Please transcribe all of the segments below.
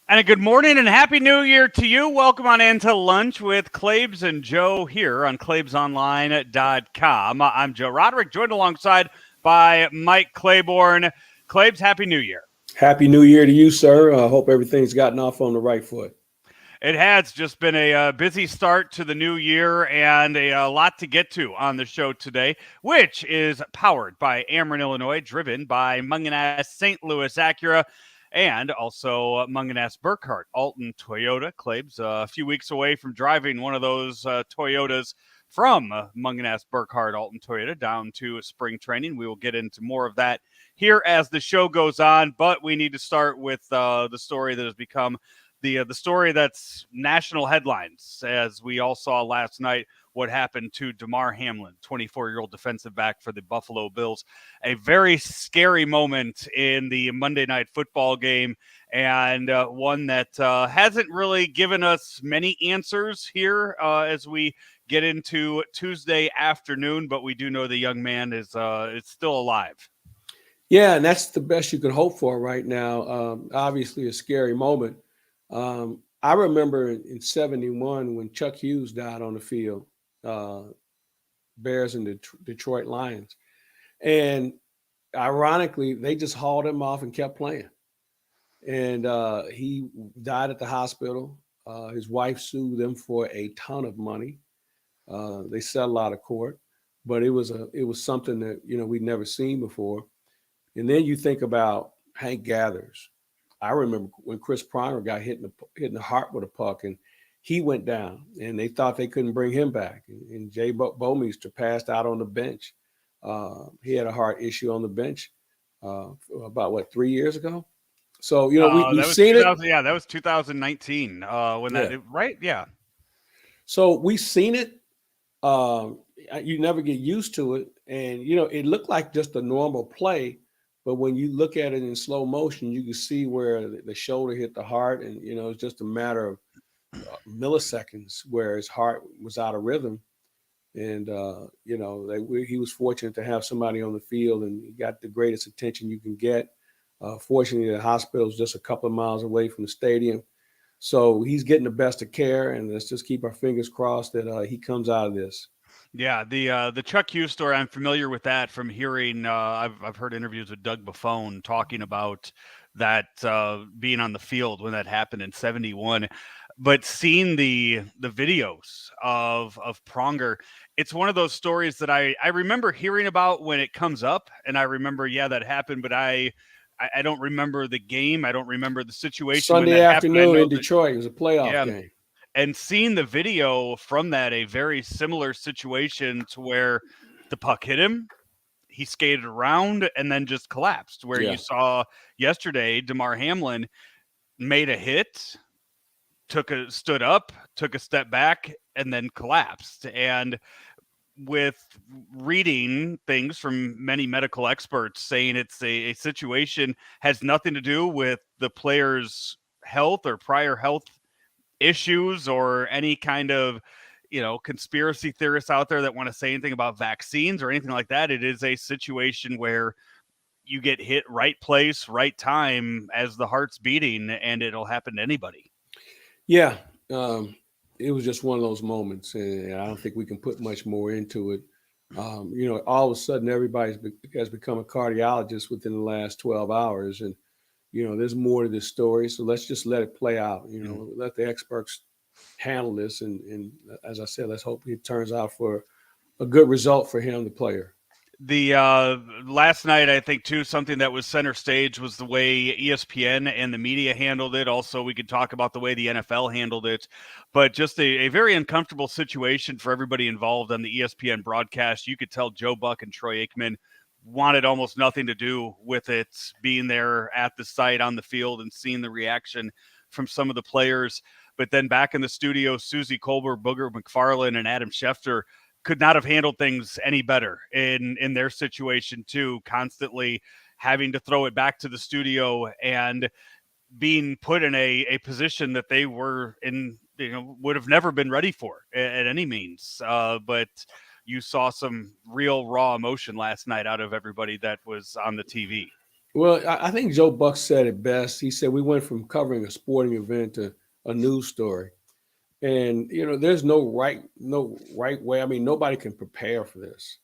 And a good morning and happy new year to you. Welcome on into lunch with Claibs and Joe here on claibsonline.com. I'm Joe Roderick, joined alongside by Mike Claiborne. Claibs, happy new year. Happy New Year to you, sir. I hope everything's gotten off on the right foot. It has just been a busy start to the new year and a lot to get to on the show today, which is powered by Ameren, Illinois, driven by Mungenast St. Louis Acura, and also Mungenast Burkhardt Alton Toyota. Claibs a few weeks away from driving one of those Toyotas from Mungenast Burkhardt Alton Toyota down to spring training. We will get into more of that here as the show goes on, but we need to start with the story that has become the story that's national headlines, as we all saw last night what happened to Demar Hamlin, 24-year-old defensive back for the Buffalo Bills. A very scary moment in the Monday Night Football game, and one that hasn't really given us many answers here as we get into Tuesday afternoon, but we do know the young man is still alive. Yeah, and that's the best you can hope for right now. Obviously, a scary moment. I remember in '71 when Chuck Hughes died on the field, Bears and the Detroit Lions. And ironically, they just hauled him off and kept playing. And he died at the hospital. His wife sued them for a ton of money. They settled out of court, but it was something that we'd never seen before. And then you think about Hank Gathers. I remember when Chris Pronger got hit in the heart with a puck, and he went down, and they thought they couldn't bring him back. And Jay Bomeister passed out on the bench. He had a heart issue on the bench about 3 years ago. So we've seen it. Yeah, that was 2019 when that right. Yeah. So we've seen it. You never get used to it, and it looked like just a normal play. But when you look at it in slow motion, you can see where the shoulder hit the heart, and it's just a matter of milliseconds where his heart was out of rhythm. And he was fortunate to have somebody on the field, and he got the greatest attention you can get. Fortunately, the hospital is just a couple of miles away from the stadium, so he's getting the best of care. And let's just keep our fingers crossed that he comes out of this. Yeah, the Chuck Hughes story, I'm familiar with that from hearing. I've heard interviews with Doug Buffone talking about that being on the field when that happened in '71. But seeing the videos of Pronger, it's one of those stories that I remember hearing about when it comes up, and I remember, that happened, but I don't remember the game. I don't remember the situation. Sunday afternoon in Detroit, it was a playoff game. And seeing the video from that, a very similar situation to where the puck hit him, he skated around and then just collapsed. Where you saw yesterday, Demar Hamlin made a hit, stood up, took a step back, and then collapsed. And with reading things from many medical experts saying it's a situation has nothing to do with the player's health or prior health issues or any kind of conspiracy theorists out there that want to say anything about vaccines or anything like that. It is a situation where you get hit right place, right time as the heart's beating, and it'll happen to anybody. Yeah, it was just one of those moments, and I don't think we can put much more into it. All of a sudden everybody has become a cardiologist within the last 12 hours, and there's more to this story, so let's just let it play out. Let the experts handle this, and as I said, let's hope it turns out for a good result for him, the player. The last night, I think, too, something that was center stage was the way ESPN and the media handled it. Also, we could talk about the way the NFL handled it, but just a very uncomfortable situation for everybody involved on the ESPN broadcast. You could tell Joe Buck and Troy Aikman wanted almost nothing to do with it, being there at the site on the field and seeing the reaction from some of the players. But then back in the studio, Susie Colbert, Booger McFarland, and Adam Schefter could not have handled things any better in their situation too, constantly having to throw it back to the studio and being put in a position that they were in, would have never been ready for at any means. But you saw some real raw emotion last night out of everybody that was on the TV. Well, I think Joe Buck said it best. He said we went from covering a sporting event to a news story. And there's no right way. I mean, nobody can prepare for this.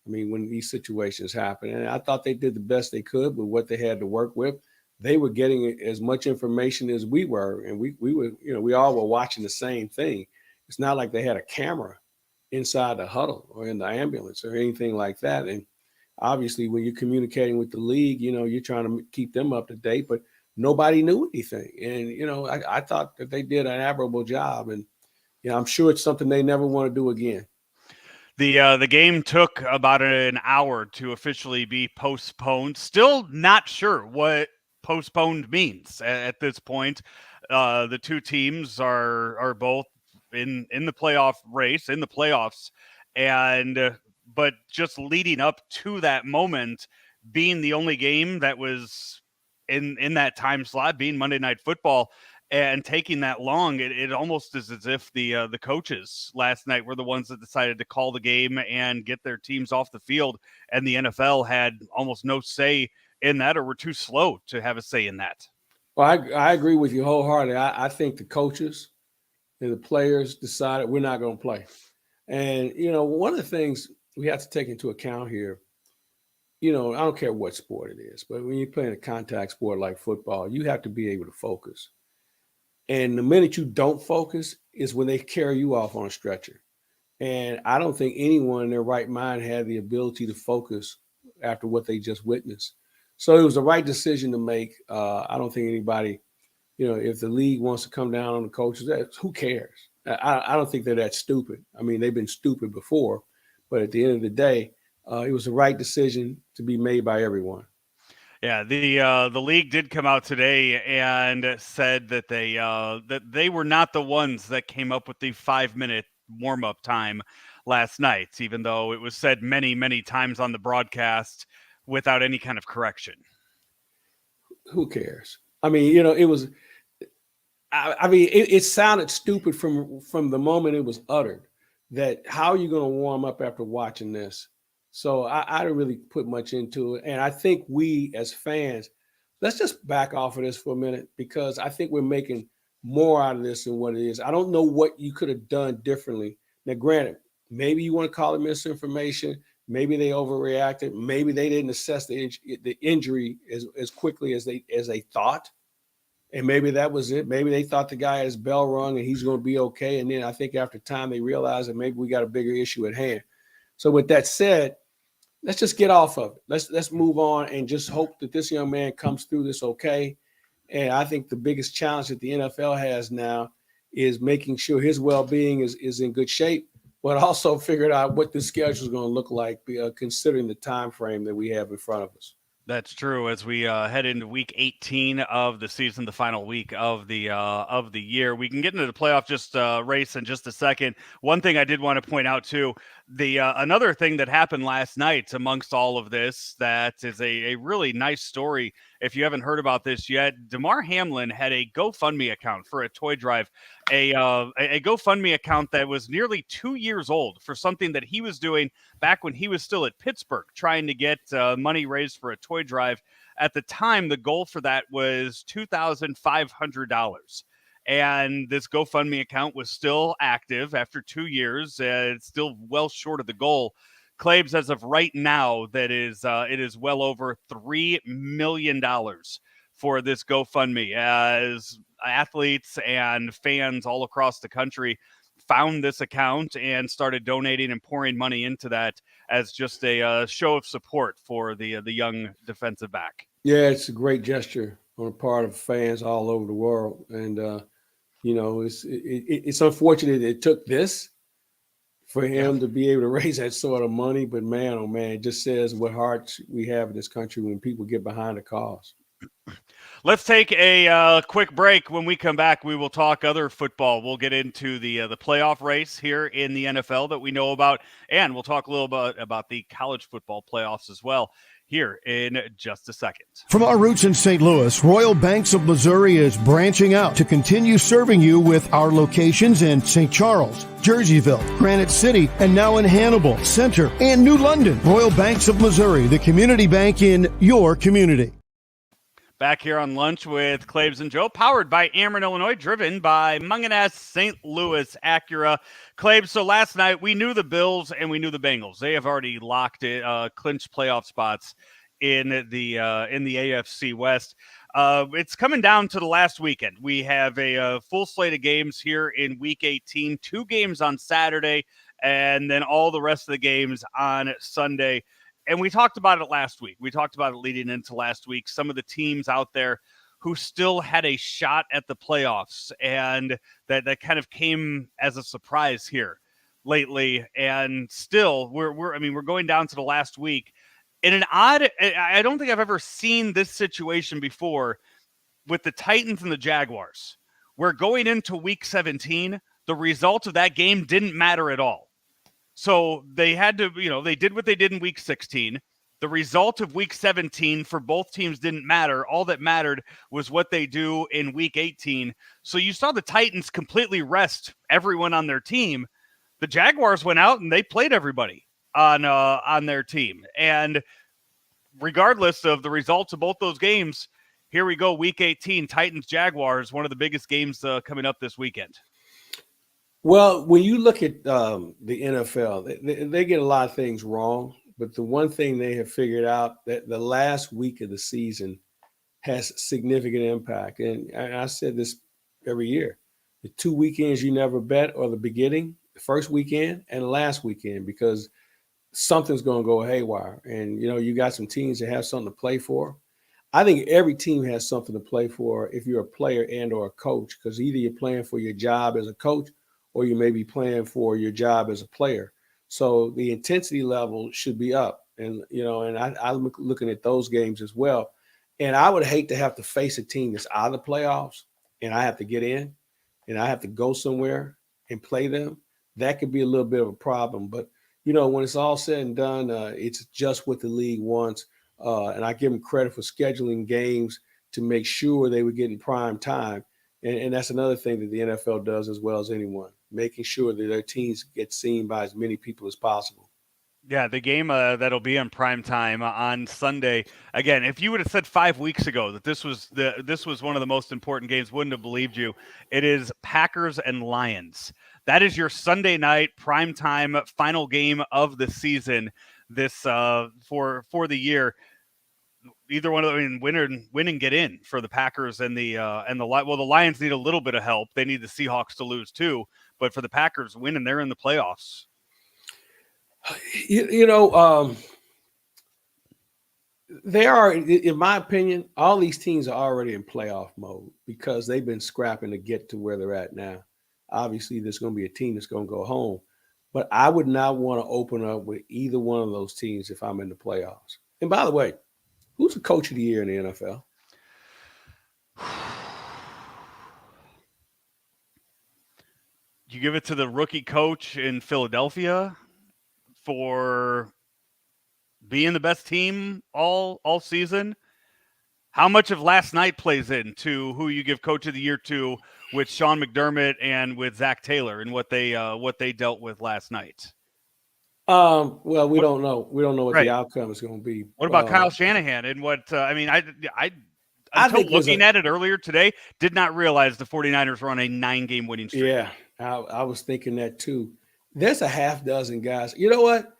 I mean, when these situations happen, and I thought they did the best they could with what they had to work with. They were getting as much information as we were, and we were, we all were watching the same thing. It's not like they had a camera inside the huddle or in the ambulance or anything like that. And obviously, when you're communicating with the league, you're trying to keep them up to date, but nobody knew anything. And I thought that they did an admirable job, and I'm sure it's something they never want to do again. The game took about an hour to officially be postponed. Still not sure what postponed means at this point. The two teams are both in the playoff race, in the playoffs, and but just leading up to that moment, being the only game that was in that time slot, being Monday Night Football, and taking that long, it almost is as if the coaches last night were the ones that decided to call the game and get their teams off the field, and the NFL had almost no say in that, or were too slow to have a say in that. Well, I agree with you wholeheartedly. I think the coaches and the players decided we're not going to play. And, one of the things we have to take into account here, I don't care what sport it is, but when you're playing a contact sport like football, you have to be able to focus. And the minute you don't focus is when they carry you off on a stretcher. And I don't think anyone in their right mind had the ability to focus after what they just witnessed. So it was the right decision to make. I don't think anybody, if the league wants to come down on the coaches, who cares? I don't think they're that stupid. I mean, they've been stupid before, but at the end of the day, it was the right decision to be made by everyone. Yeah, the league did come out today and said that they were not the ones that came up with the 5-minute warm-up time last night, even though it was said many, many times on the broadcast without any kind of correction. Who cares? I mean, it was. I mean, it sounded stupid from the moment it was uttered. That how are you going to warm up after watching this? So I didn't really put much into it. And I think we as fans, let's just back off of this for a minute, because I think we're making more out of this than what it is. I don't know what you could have done differently. Now, granted, maybe you want to call it misinformation. Maybe they overreacted. Maybe they didn't assess the injury as quickly as they thought. And maybe that was it. Maybe they thought the guy had his bell rung and he's going to be okay. And then I think after time, they realized that maybe we got a bigger issue at hand. So with that said, let's just get off of it. Let's move on and just hope that this young man comes through this okay. And I think the biggest challenge that the NFL has now is making sure his well-being is in good shape, but also figured out what the schedule is going to look like, considering the time frame that we have in front of us. That's true. As we head into week 18 of the season, the final week of the year, we can get into the playoff race in just a second. One thing I did want to point out too, another thing that happened last night amongst all of this that is a really nice story. If you haven't heard about this yet, Demar Hamlin had a GoFundMe account for a toy drive, a GoFundMe account that was nearly 2 years old for something that he was doing back when he was still at Pittsburgh, trying to get money raised for a toy drive. At the time, the goal for that was $2,500. And this GoFundMe account was still active after 2 years. It's still well short of the goal. Claibs, as of right now, it is well over $3 million for this GoFundMe, as athletes and fans all across the country found this account and started donating and pouring money into that as just a show of support for the young defensive back. Yeah, it's a great gesture on the part of fans all over the world. And, it's unfortunate it took this for him to be able to raise that sort of money. But man, oh man, it just says what hearts we have in this country when people get behind the cause. Let's take a quick break. When we come back, we will talk other football. We'll get into the playoff race here in the NFL that we know about, and we'll talk a little bit about the college football playoffs as well here in just a second. From our roots in St. Louis, Royal Banks of Missouri is branching out to continue serving you with our locations in St. Charles, Jerseyville, Granite City, and now in Hannibal, Center, and New London. Royal Banks of Missouri, the community bank in your community. Back here on Lunch with Claibs and Joe, powered by Ameren, Illinois, driven by Munganess St. Louis Acura. Claibs, so last night we knew the Bills and we knew the Bengals. They have already locked it, clinched playoff spots in the AFC West. It's coming down to the last weekend. We have a full slate of games here in Week 18, 2 games on Saturday, and then all the rest of the games on Sunday. And we talked about it last week. We talked about it leading into last week. Some of the teams out there who still had a shot at the playoffs, and that kind of came as a surprise here lately. And still, we're going down to the last week. In an odd, I don't think I've ever seen this situation before with the Titans and the Jaguars. We're going into Week 17. The result of that game didn't matter at all. So they had to, they did what they did in Week 16. The result of Week 17 for both teams didn't matter. All that mattered was what they do in Week 18. So you saw the Titans completely rest everyone on their team. The Jaguars went out and they played everybody on their team. And regardless of the results of both those games, here we go, Week 18, Titans-Jaguars, one of the biggest games coming up this weekend. Well, when you look at the NFL, they get a lot of things wrong, but the one thing they have figured out that the last week of the season has significant impact. And I said this every year, the 2 weekends you never bet are the beginning, the first weekend and the last weekend, because something's going to go haywire. And, you got some teams that have something to play for. I think every team has something to play for if you're a player and or a coach, because either you're playing for your job as a coach or you may be playing for your job as a player. So the intensity level should be up. And, I'm looking at those games as well. And I would hate to have to face a team that's out of the playoffs and I have to get in and I have to go somewhere and play them. That could be a little bit of a problem. But, when it's all said and done, it's just what the league wants. And I give them credit for scheduling games to make sure they were getting prime time. And that's another thing that the NFL does as well as anyone, making sure that their teams get seen by as many people as possible. Yeah, the game that'll be on prime time on Sunday. Again, if you would have said 5 weeks ago that this was one of the most important games, wouldn't have believed you. It is Packers and Lions. That is your Sunday night prime time final game of the season. This for the year. Either one of them win and get in for the Packers and the Lions need a little bit of help. They need the Seahawks to lose too, but for the Packers win and they're in the playoffs. They are, in my opinion, all these teams are already in playoff mode because they've been scrapping to get to where they're at now. Obviously, there's going to be a team that's going to go home, but I would not want to open up with either one of those teams if I'm in the playoffs. And by the way, who's the coach of the year in the NFL? You give it to the rookie coach in Philadelphia for being the best team all season. How much of last night plays into who you give coach of the year to with Sean McDermott and with Zach Taylor and what they dealt with last night? Well, we don't know. We don't know what right. the outcome is going to be. What about Kyle Shanahan and what? Until looking at it earlier today, did not realize the 49ers were on a 9-game winning streak. Yeah, I was thinking that too. There's a half dozen guys. You know what?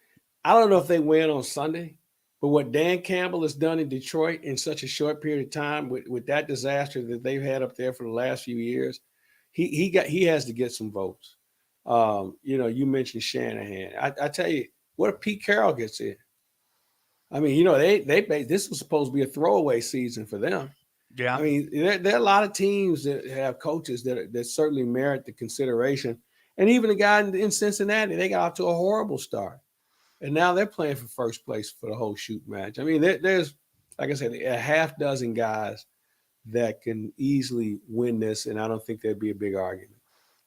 I don't know if they win on Sunday, but what Dan Campbell has done in Detroit in such a short period of time with that disaster that they've had up there for the last few years, he has to get some votes. You mentioned Shanahan. I tell you, what if Pete Carroll gets in? I mean, this was supposed to be a throwaway season for them. Yeah. I mean, there are a lot of teams that have coaches that certainly merit the consideration. And even the guy in Cincinnati, they got off to a horrible start. And now they're playing for first place for the whole shoot match. I mean, there's, like I said, a half dozen guys that can easily win this, and I don't think there'd be a big argument.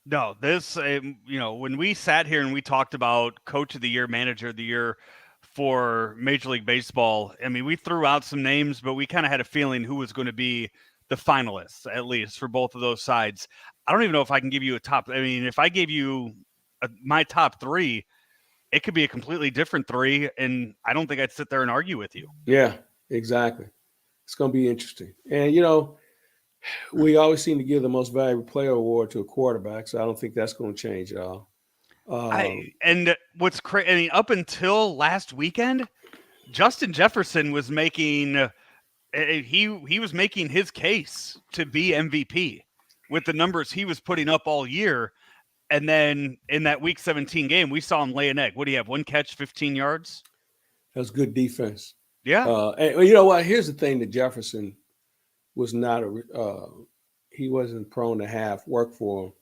No, this, when we sat here and we talked about coach of the year, manager of the year for Major League Baseball, I mean, we threw out some names, but we kind of had a feeling who was going to be the finalists, at least for both of those sides. I don't even know if I can give you a top. I mean, if I gave you my top 3, it could be a completely different 3, and I don't think I'd sit there and argue with you. Yeah, exactly. It's going to be interesting. And, we always seem to give the most valuable player award to a quarterback, so I don't think that's going to change at all. And what's crazy, I mean, up until last weekend, Justin Jefferson was making he was making his case to be MVP with the numbers he was putting up all year. And then in that Week 17 game, we saw him lay an egg. What do you have? 1 catch, 15 yards? That was good defense. Yeah. And you know what? Here's the thing that Jefferson was not he wasn't prone to have work for him.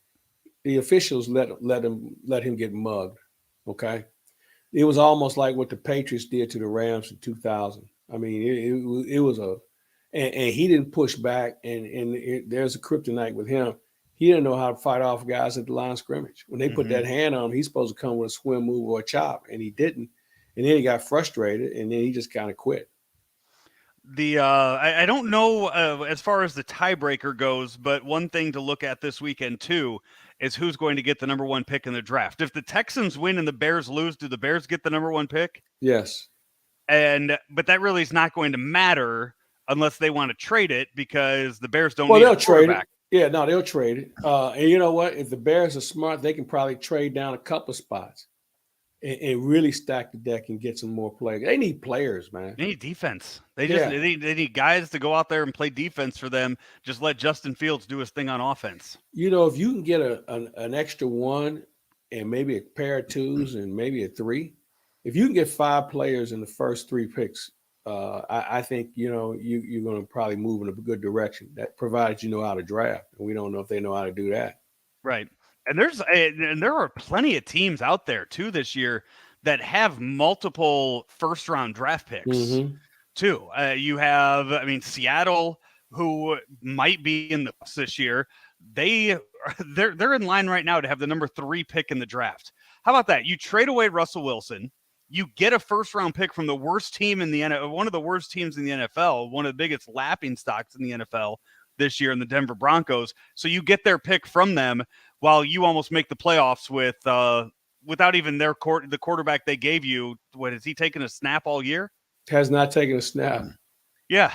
The officials let him get mugged. Okay. It was almost like what the Patriots did to the Rams in 2000. I mean, it was and he didn't push back. And there's a kryptonite with him. He didn't know how to fight off guys at the line of scrimmage. When they put that hand on him, he's supposed to come with a swim move or a chop, and he didn't. And then he got frustrated, and then he just kind of quit. I don't know as far as the tiebreaker goes, but one thing to look at this weekend too is who's going to get the number 1 pick in the draft. If the Texans win and the Bears lose, do the Bears get the number 1 pick? Yes. But that really is not going to matter unless they want to trade it, because the Bears don't. Well, need they'll a trade it. quarterback. Yeah, no, they'll trade it. And you know what? If the Bears are smart, they can probably trade down a couple of spots and really stack the deck and get some more players. They need players, man. They need defense. They need guys to go out there and play defense for them. Just let Justin Fields do his thing on offense. If you can get an extra 1 and maybe a pair of 2s and maybe a 3, if you can get 5 players in the first 3 picks, I think, you're going to probably move in a good direction. That provides you know how to draft. And we don't know if they know how to do that. Right. And there are plenty of teams out there too this year that have multiple first-round draft picks too. You have, Seattle, who might be in the this year. They're in line right now to have the number 3 pick in the draft. How about that? You trade away Russell Wilson. You get a first-round pick from the worst team in the NFL, one of the worst teams in the NFL, one of the biggest laughing stocks in the NFL this year in the Denver Broncos. So you get their pick from them while you almost make the playoffs without even the quarterback they gave you. What, has he taken a snap all year? Has not taken a snap. Yeah.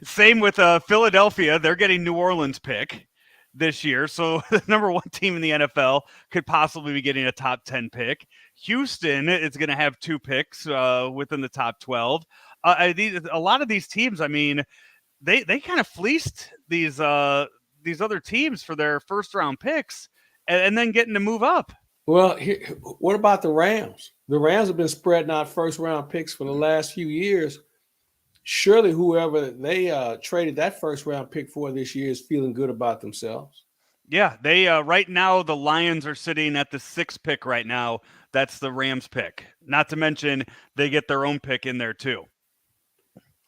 Same with Philadelphia. They're getting New Orleans pick this year. So the number 1 team in the NFL could possibly be getting a top 10 pick. Houston is going to have 2 picks within the top 12. A lot of these teams, they kind of fleeced these other teams for their first round picks and then getting to move up. Well, what about the Rams? The Rams have been spreading out first round picks for the last few years. Surely whoever they traded that first round pick for this year is feeling good about themselves. Yeah, they right now the Lions are sitting at the 6th pick right now. That's the Rams pick. Not to mention they get their own pick in there too.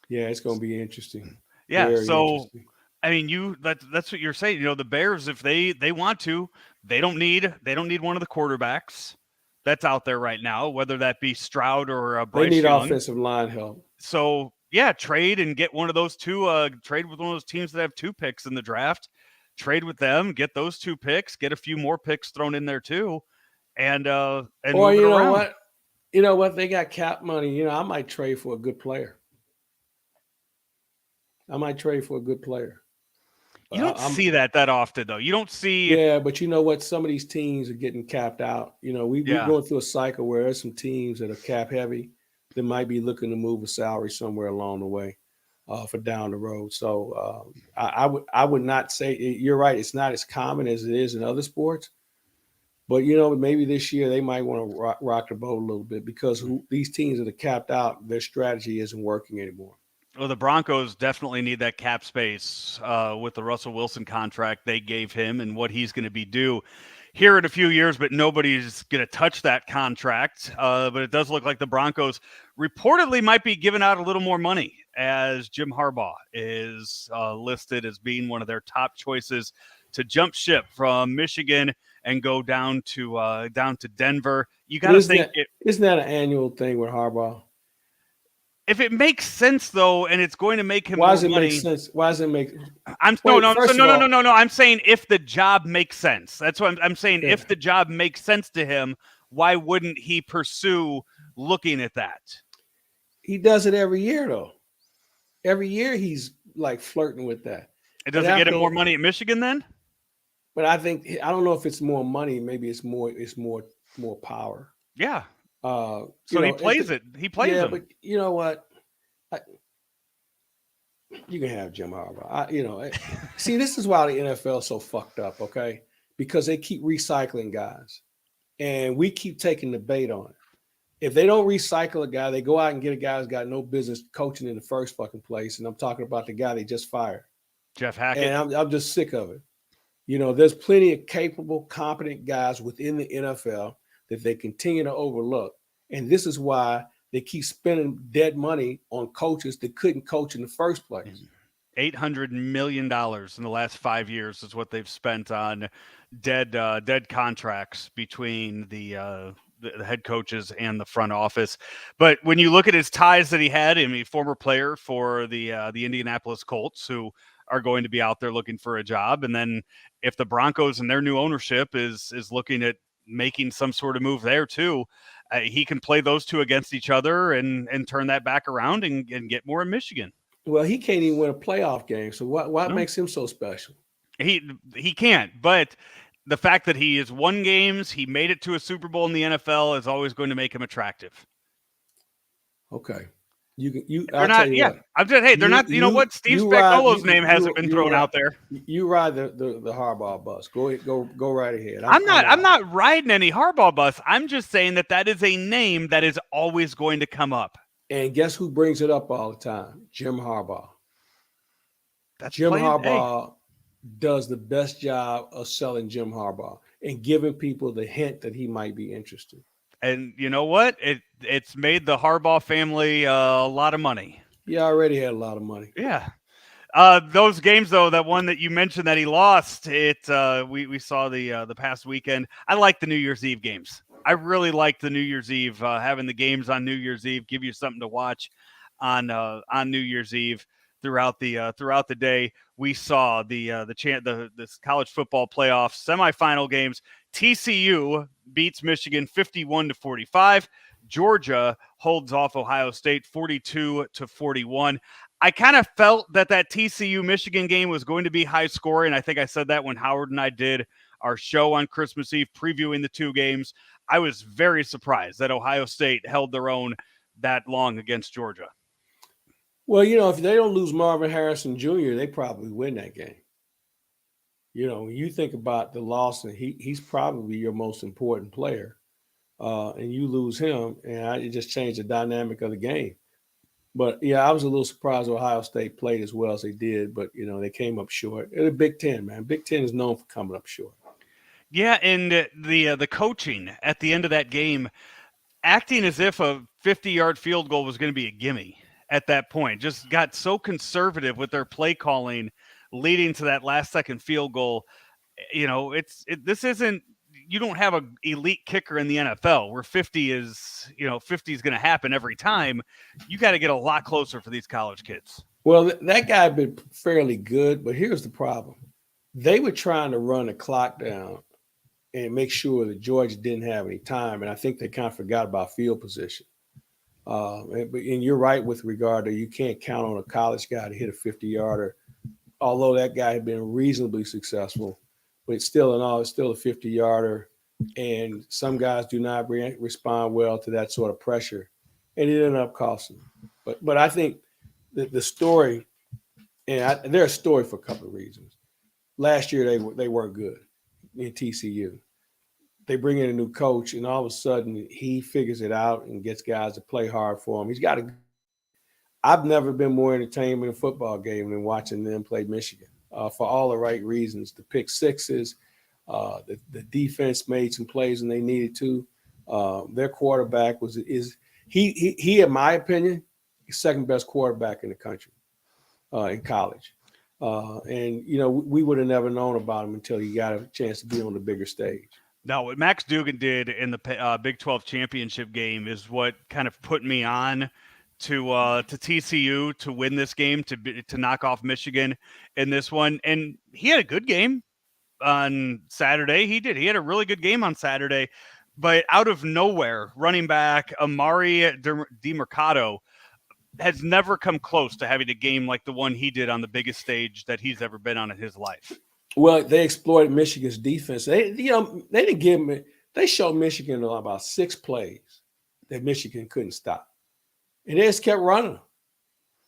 Yeah, it's going to be interesting. Yeah, Very so interesting. that's what you're saying. The Bears, if they want to, they don't need one of the quarterbacks that's out there right now, whether that be Stroud or Bryce They need Young. offensive line help. So yeah, trade and get one of those 2. Trade with one of those teams that have 2 picks in the draft. Trade with them, get those 2 picks, get a few more picks thrown in there too, and or you know what? You know what? They got cap money. I might trade for a good player. You don't see that often, though. You don't see. Yeah, but you know what? Some of these teams are getting capped out. We're going through a cycle where there's some teams that are cap heavy that might be looking to move a salary somewhere along the way for down the road. So I would not say you're right. It's not as common as it is in other sports. But, maybe this year they might want to rock the boat a little bit because these teams that are capped out, their strategy isn't working anymore. Well, the Broncos definitely need that cap space with the Russell Wilson contract they gave him and what he's going to be due here in a few years, but nobody's going to touch that contract. But it does look like the Broncos reportedly might be giving out a little more money, as Jim Harbaugh is listed as being one of their top choices to jump ship from Michigan and go down to Denver. You got to think isn't that an annual thing with Harbaugh? If it makes sense, though, and it's going to make him Why does it money, make sense? Why does it make No. I'm saying if the job makes sense. That's what I'm saying. Yeah. If the job makes sense to him, why wouldn't he pursue looking at that? He does it every year, though. Every year he's like flirting with that. It doesn't get him more money at Michigan then? But I don't know if it's more money. Maybe it's more power. Yeah. So he plays it. He plays yeah, them. But you know what? You can have Jim Harbaugh. See, this is why the NFL is so fucked up, okay? Because they keep recycling guys. And we keep taking the bait on it. If they don't recycle a guy, they go out and get a guy who's got no business coaching in the first fucking place. And I'm talking about the guy they just fired. Jeff Hackett. And I'm just sick of it. There's plenty of capable, competent guys within the NFL that they continue to overlook. And this is why they keep spending dead money on coaches that couldn't coach in the first place. $800 million in the last 5 years is what they've spent on dead contracts between the head coaches and the front office. But when you look at his ties that he had, former player for the Indianapolis Colts, who are going to be out there looking for a job. And then if the Broncos and their new ownership is looking at making some sort of move there too, he can play those two against each other and turn that back around and get more in Michigan. Well, he can't even win a playoff game. So what makes him so special? He can't, but the fact that he has won games, he made it to a Super Bowl in the NFL is always going to make him attractive. Okay. They're not. Yeah, I'm just. Hey, they're not. You know what? Steve Spagnuolo's name hasn't been thrown out there. You ride the Harbaugh bus. Go right ahead. I'm not riding any Harbaugh bus. I'm just saying that is a name that is always going to come up. And guess who brings it up all the time? Jim Harbaugh. Jim Harbaugh does the best job of selling Jim Harbaugh and giving people the hint that he might be interested. And you know what? It's made the Harbaugh family a lot of money. He already had a lot of money. Yeah. Those games, though, that one that you mentioned that he lost, we saw the past weekend. I like the New Year's Eve games. I really like the New Year's Eve, having the games on New Year's Eve, give you something to watch on New Year's Eve throughout the day. We saw this college football playoff semifinal games. TCU beats Michigan 51-45. Georgia holds off Ohio State 42-41. I kind of felt that TCU Michigan game was going to be high scoring. I think I said that when Howard and I did our show on Christmas Eve previewing the two games. I was very surprised that Ohio State held their own that long against Georgia. Well, if they don't lose Marvin Harrison Jr., they probably win that game. When you think about the loss, and he's probably your most important player, and you lose him, and it just changed the dynamic of the game. But, yeah, I was a little surprised Ohio State played as well as they did, but, they came up short. It's the Big Ten, man. Big Ten is known for coming up short. Yeah, and the coaching at the end of that game, acting as if a 50-yard field goal was going to be a gimme at that point, just got so conservative with their play calling leading to that last-second field goal. This isn't – you don't have an elite kicker in the NFL where 50 is going to happen every time. You got to get a lot closer for these college kids. Well, that guy had been fairly good, but here's the problem. They were trying to run the clock down and make sure that Georgia didn't have any time, and I think they kind of forgot about field position. And you're right with regard to you can't count on a college guy to hit a 50-yarder, although that guy had been reasonably successful. But still in all, it's still a 50-yarder, and some guys do not respond well to that sort of pressure, and it ended up costing them. But I think the story, and they're a story for a couple of reasons. Last year they weren't good in TCU. They bring in a new coach, and all of a sudden he figures it out and gets guys to play hard for him. I've never been more entertained in a football game than watching them play Michigan for all the right reasons. The pick sixes, the defense made some plays when they needed to. Their quarterback is in my opinion, he's second best quarterback in the country in college. And we would have never known about him until he got a chance to be on the bigger stage. Now, what Max Duggan did in the Big 12 championship game is what kind of put me on to TCU to win this game, to knock off Michigan in this one. And he had a good game on Saturday. He did. He had a really good game on Saturday. But out of nowhere, running back Amari DiMercato has never come close to having a game like the one he did on the biggest stage that he's ever been on in his life. Well, they exploited Michigan's defense. They didn't give me. They showed Michigan about 6 plays that Michigan couldn't stop, and they just kept running.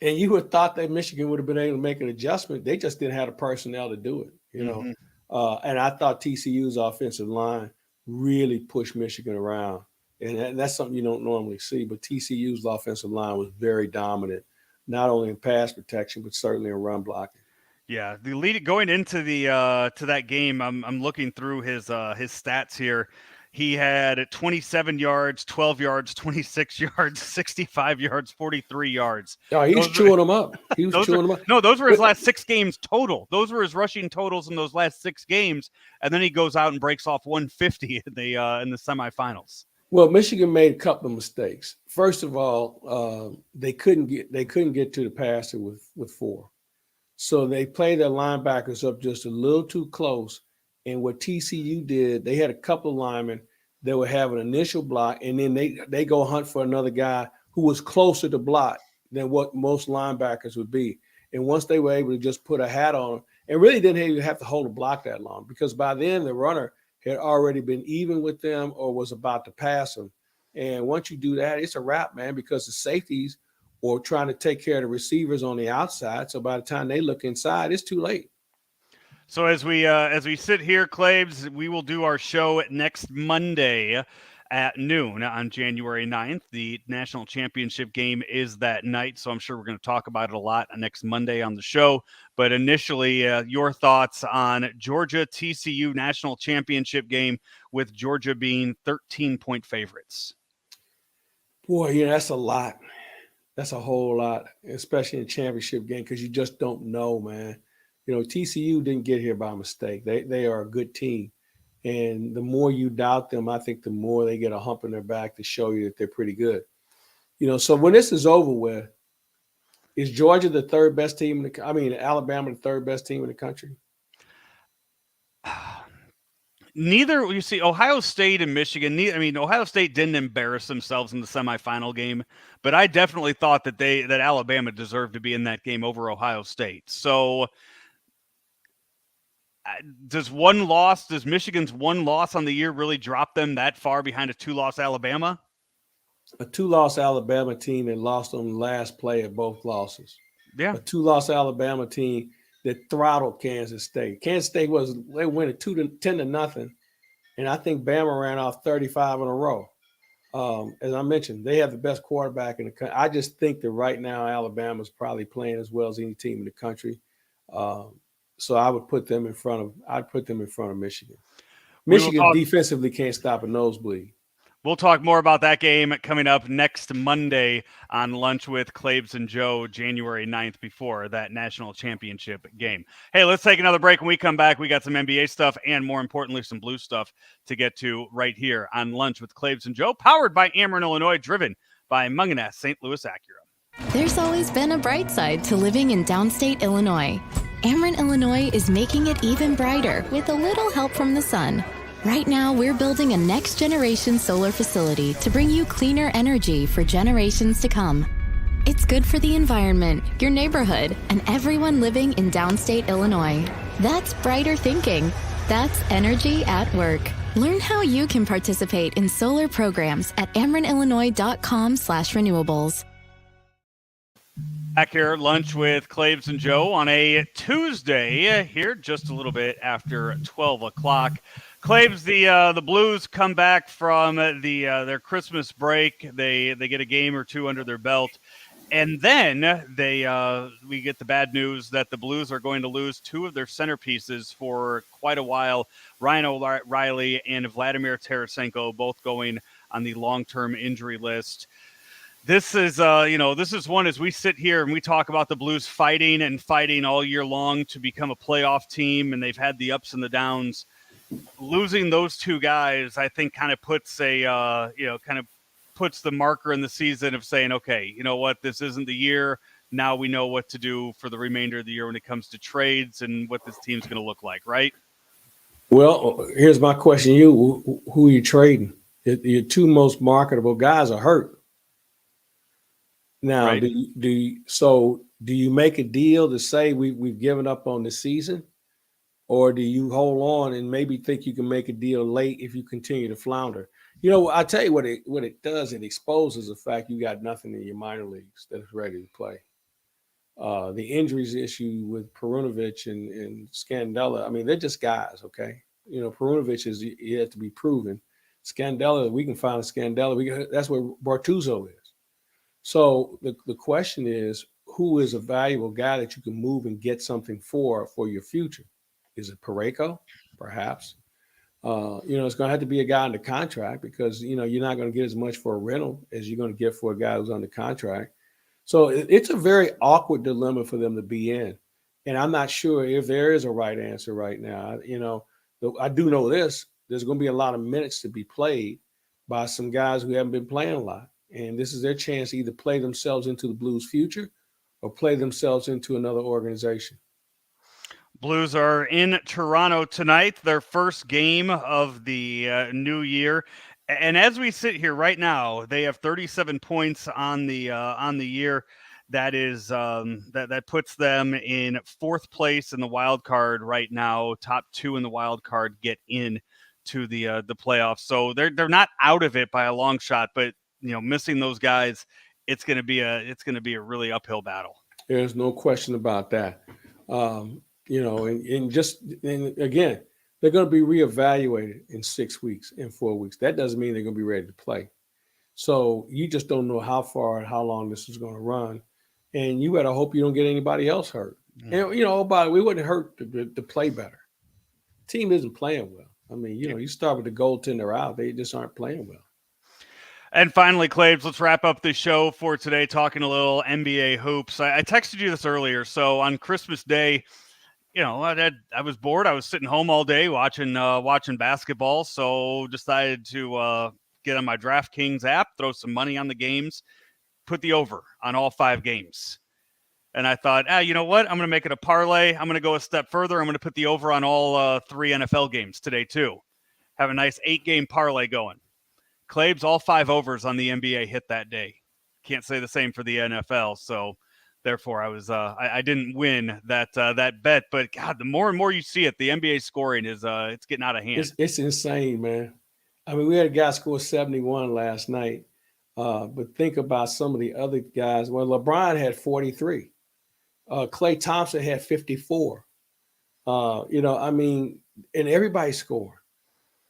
And you would have thought that Michigan would have been able to make an adjustment. They just didn't have the personnel to do it, you know. Mm-hmm. And I thought TCU's offensive line really pushed Michigan around. And that's something you don't normally see. But TCU's offensive line was very dominant, not only in pass protection, but certainly in run blocking. Yeah, the lead going into the to that game, I'm looking through his stats here. He had 27 yards, 12 yards, 26 yards, 65 yards, 43 yards. Oh, he's chewing them up. He was chewing them up. No, those were his last 6 games total. Those were his rushing totals in those last 6 games, and then he goes out and breaks off 150 in the semifinals. Well, Michigan made a couple of mistakes. First of all, they couldn't get to the passer with 4. So they played their linebackers up just a little too close. And what TCU did, they had a couple of linemen that would have an initial block, and then they go hunt for another guy who was closer to block than what most linebackers would be. And once they were able to just put a hat on them, and really didn't even have to hold a block that long, because by then the runner had already been even with them or was about to pass them. And once you do that, it's a wrap, man, because the safeties or trying to take care of the receivers on the outside. So by the time they look inside, it's too late. So as we sit here, Claibs, we will do our show next Monday at noon on January 9th. The national championship game is that night, so I'm sure we're going to talk about it a lot next Monday on the show. But initially, your thoughts on Georgia TCU national championship game, with Georgia being 13-point favorites. Boy, yeah, that's a lot. That's a whole lot, especially in a championship game, because you just don't know, man. You know, TCU didn't get here by mistake. They are a good team. And the more you doubt them, I think the more they get a hump in their back to show you that they're pretty good. You know, so when this is over with, is Georgia the third best team Alabama the third best team in the country? Neither. You see, Ohio State and Michigan. Ohio State didn't embarrass themselves in the semifinal game, but I definitely thought that Alabama deserved to be in that game over Ohio State. So, does Michigan's one loss on the year really drop them that far behind a 2-loss Alabama? A 2-loss Alabama team that lost on the last play of both losses. Yeah. A 2-loss Alabama team that throttled Kansas State. Kansas State they went 10-0, and I think Bama ran off 35 in a row. As I mentioned, they have the best quarterback in the country. I just think that right now Alabama's probably playing as well as any team in the country. So I would put them in front of Michigan. Michigan defensively can't stop a nosebleed. We'll talk more about that game coming up next Monday on Lunch with Claibs and Joe, January 9th, before that national championship game. Hey, let's take another break. When we come back, we got some NBA stuff and, more importantly, some Blue stuff to get to right here on Lunch with Claibs and Joe, powered by Ameren, Illinois, driven by Munganess St. Louis Acura. There's always been a bright side to living in downstate Illinois. Ameren, Illinois is making it even brighter with a little help from the sun. Right now, we're building a next-generation solar facility to bring you cleaner energy for generations to come. It's good for the environment, your neighborhood, and everyone living in downstate Illinois. That's brighter thinking. That's energy at work. Learn how you can participate in solar programs at amerenillinois.com/renewables. Back here, Lunch with Claibs and Joe on a Tuesday here, just a little bit after 12 o'clock. Claibs, the Blues come back from their Christmas break. They get a game or two under their belt, and then we get the bad news that the Blues are going to lose 2 of their centerpieces for quite a while. Ryan O'Reilly and Vladimir Tarasenko both going on the long-term injury list. This is one, as we sit here and we talk about the Blues fighting all year long to become a playoff team, and they've had the ups and the downs. Losing those 2 guys, I think, kind of puts the marker in the season of saying, okay, you know what, this isn't the year. Now we know what to do for the remainder of the year when it comes to trades and what this team's going to look like, right? Well, here's my question to you. Who are you trading? Your 2 most marketable guys are hurt. Now, right? do you make a deal to say we've given up on the season, or do you hold on and maybe think you can make a deal late if you continue to flounder? I tell you what it does. It exposes the fact you got nothing in your minor leagues that's ready to play. The injuries issue with Perunovic and Scandella. I mean, they're just guys, okay? Perunovic is yet to be proven. Scandella, we can find a Scandella. That's where Bortuzzo is. So the question is, who is a valuable guy that you can move and get something for your future? Is it Pareko? Perhaps. It's going to have to be a guy under contract because, you're not going to get as much for a rental as you're going to get for a guy who's under contract. So it's a very awkward dilemma for them to be in. And I'm not sure if there is a right answer right now. I do know this. There's going to be a lot of minutes to be played by some guys who haven't been playing a lot. And this is their chance to either play themselves into the Blues' future or play themselves into another organization. Blues are in Toronto tonight, their first game of the new year. And as we sit here right now, they have 37 points on the year. That is that puts them in fourth place in the wild card right now. Top two in the wild card get in to the playoffs. So they're not out of it by a long shot, but missing those guys, it's going to be a really uphill battle. There's no question about that. And again, they're going to be reevaluated in 6 weeks, in 4 weeks. That doesn't mean they're going to be ready to play. So you just don't know how far and how long this is going to run. And you better hope you don't get anybody else hurt. Mm-hmm. And, we wouldn't hurt to play better. Team isn't playing well. I mean, you start with the goaltender out. They just aren't playing well. And finally, Claibs, let's wrap up the show for today talking a little NBA hoops. I texted you this earlier. So on Christmas Day, I was bored. I was sitting home all day watching basketball. So decided to get on my DraftKings app, throw some money on the games, put the over on all 5 games. And I thought, you know what? I'm going to make it a parlay. I'm going to go a step further. I'm going to put the over on all 3 NFL games today too. Have a nice 8-game parlay going. Claibs, all 5 overs on the NBA hit that day. Can't say the same for the NFL. So therefore, I didn't win that bet. But God, the more and more you see it, the NBA scoring is it's getting out of hand. It's insane, man. I mean, we had a guy score 71 last night. But think about some of the other guys. Well, LeBron had 43. Klay Thompson had 54. And everybody scored.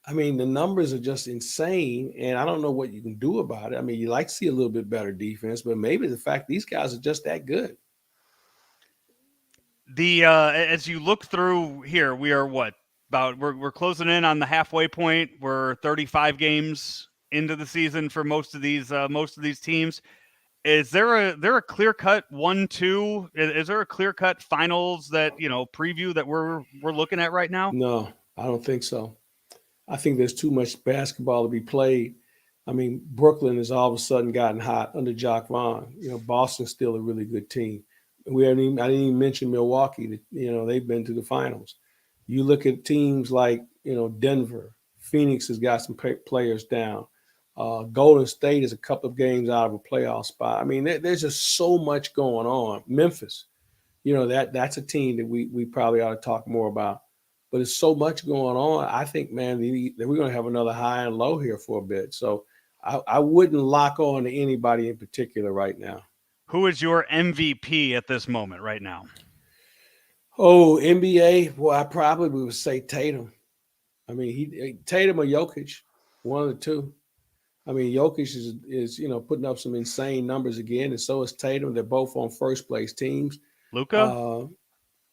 I mean, the numbers are just insane, and I don't know what you can do about it. I mean, you like to see a little bit better defense, but maybe the fact these guys are just that good. As you look through here, we are we're closing in on the halfway point. We're 35 games into the season for most of these teams. Is there a clear-cut 1-2? Is there a clear-cut finals that preview that we're looking at right now? No, I don't think so. I think there's too much basketball to be played. I mean, Brooklyn has all of a sudden gotten hot under Jacque Vaughn. Boston's still a really good team. I didn't even mention Milwaukee. They've been to the finals. You look at teams like Denver. Phoenix has got some players down. Golden State is a couple of games out of a playoff spot. I mean, there's just so much going on. Memphis, that's a team that we probably ought to talk more about. But there's so much going on. I think, man, that we're going to have another high and low here for a bit. So I wouldn't lock on to anybody in particular right now. Who is your MVP at this moment right now? Oh, NBA. Well, I probably would say Tatum. I mean, Tatum or Jokic, one of the two. I mean, Jokic is putting up some insane numbers again, and so is Tatum. They're both on first place teams. Luka?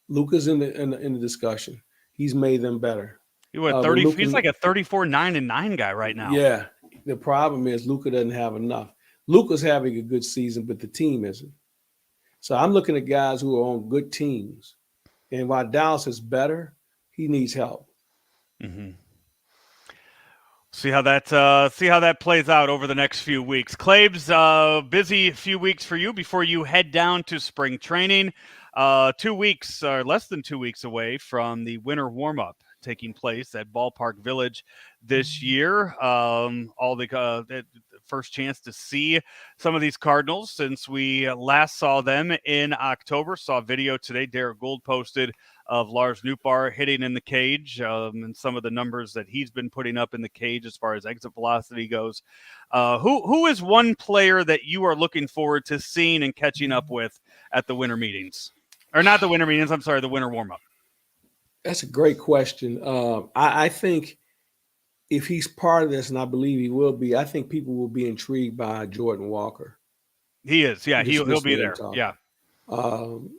Luka's in the discussion. He's made them better. He's like a 34-9-9 guy right now. Yeah. The problem is Luka doesn't have enough. Luka's having a good season, but the team isn't. So I'm looking at guys who are on good teams. And while Dallas is better, he needs help. Mm-hmm. See how that plays out over the next few weeks. Claibs, busy few weeks for you before you head down to spring training. 2 weeks, or less than 2 weeks away from the winter warm-up taking place at Ballpark Village this year. All the first chance to see some of these Cardinals since we last saw them in October. Saw a video today Derek Gould posted of Lars Nootbaar hitting in the cage and some of the numbers that he's been putting up in the cage as far as exit velocity goes. Who is one player that you are looking forward to seeing and catching up with at the winter meetings? Or not the winter meetings, I'm sorry, the winter warm-up. That's a great question. I think if he's part of this, and I believe he will be, I think people will be intrigued by Jordan Walker. He is, yeah. He'll be there, yeah. I'll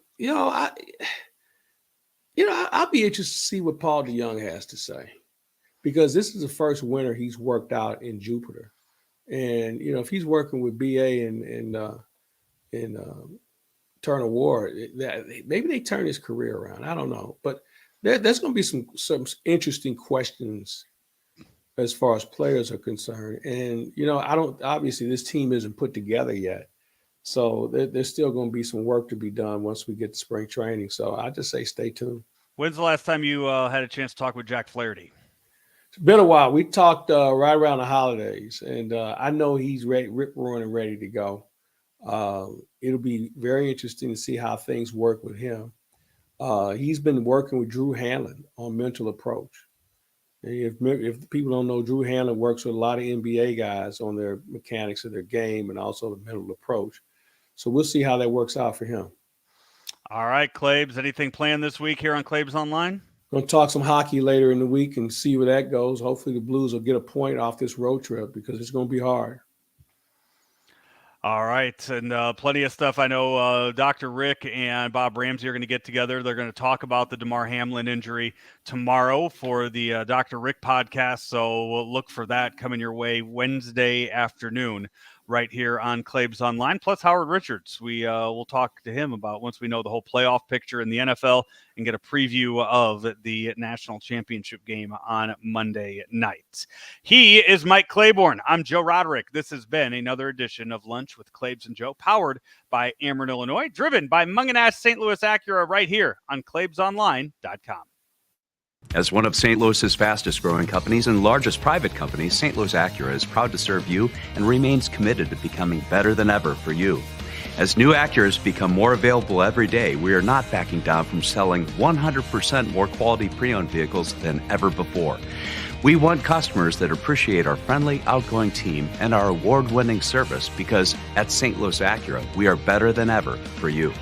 be interested to see what Paul DeYoung has to say, because this is the first winter he's worked out in Jupiter, and if he's working with BA and Turner Ward, maybe they turn his career around. I don't know, but there's going to be some interesting questions as far as players are concerned. And, obviously this team isn't put together yet. So there's still going to be some work to be done once we get to spring training. So I just say stay tuned. When's the last time you had a chance to talk with Jack Flaherty? It's been a while. We talked right around the holidays, and I know he's ready, rip-roaring and ready to go. It'll be very interesting to see how things work with him. He's been working with Drew Hanlon on mental approach. If people don't know, Drew Hanlon works with a lot of NBA guys on their mechanics of their game and also the mental approach. So we'll see how that works out for him. All right, Claibs, anything planned this week here on Claibs Online? Going to talk some hockey later in the week and see where that goes. Hopefully the Blues will get a point off this road trip because it's going to be hard. All right, and plenty of stuff. I know Dr. Rick and Bob Ramsey are going to get together. They're going to talk about the Demar Hamlin injury tomorrow for the Dr. Rick podcast, so we'll look for that coming your way Wednesday afternoon right here on Claibs Online. Plus Howard Richards. We'll talk to him about once we know the whole playoff picture in the NFL and get a preview of the national championship game on Monday night. He is Mike Claiborne. I'm Joe Roderick. This has been another edition of Lunch with Claibs and Joe, powered by Ameren, Illinois, driven by Munganass St. Louis Acura right here on ClaibsOnline.com. As one of St. Louis's fastest growing companies and largest private companies, St. Louis Acura is proud to serve you and remains committed to becoming better than ever for you. As new Acuras become more available every day, we are not backing down from selling 100% more quality pre-owned vehicles than ever before. We want customers that appreciate our friendly, outgoing team and our award-winning service because at St. Louis Acura, we are better than ever for you.